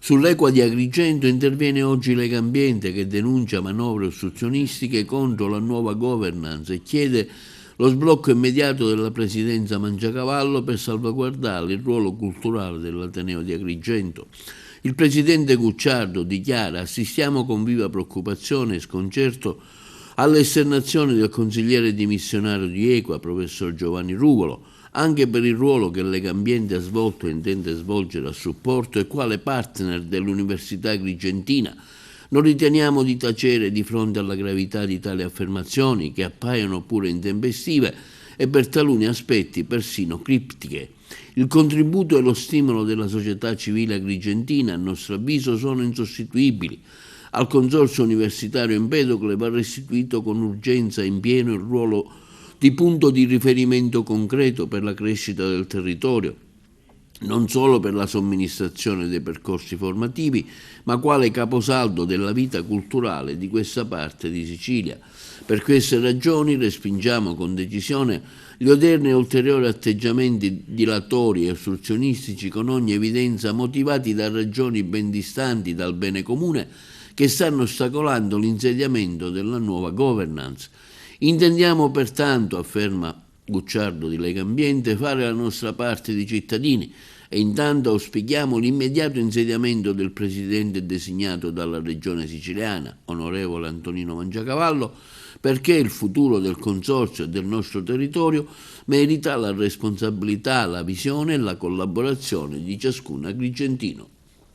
Sull'Equa di Agrigento interviene oggi Legambiente, che denuncia manovre ostruzionistiche contro la nuova governance e chiede lo sblocco immediato della presidenza Mangiacavallo per salvaguardare il ruolo culturale dell'Ateneo di Agrigento. Il presidente Gucciardo dichiara: assistiamo con viva preoccupazione e sconcerto alle esternazioni del consigliere dimissionario di Equa, professor Giovanni Ruvolo, anche per il ruolo che Legambiente ha svolto e intende svolgere a supporto e quale partner dell'Università Agrigentina. Non riteniamo di tacere di fronte alla gravità di tali affermazioni, che appaiono pure intempestive e per taluni aspetti persino criptiche. Il contributo e lo stimolo della società civile agrigentina, a nostro avviso, sono insostituibili. Al Consorzio Universitario Empedocle va restituito con urgenza e in pieno il ruolo di punto di riferimento concreto per la crescita del territorio, non solo per la somministrazione dei percorsi formativi, ma quale caposaldo della vita culturale di questa parte di Sicilia. Per queste ragioni respingiamo con decisione gli odierni e ulteriori atteggiamenti dilatori e ostruzionistici, con ogni evidenza motivati da ragioni ben distanti dal bene comune, che stanno ostacolando l'insediamento della nuova governance. Intendiamo pertanto, afferma Gucciardo di Legambiente, fare la nostra parte di cittadini e intanto auspichiamo l'immediato insediamento del presidente designato dalla regione siciliana, onorevole Antonino Mangiacavallo, perché il futuro del consorzio e del nostro territorio merita la responsabilità, la visione e la collaborazione di ciascun agrigentino.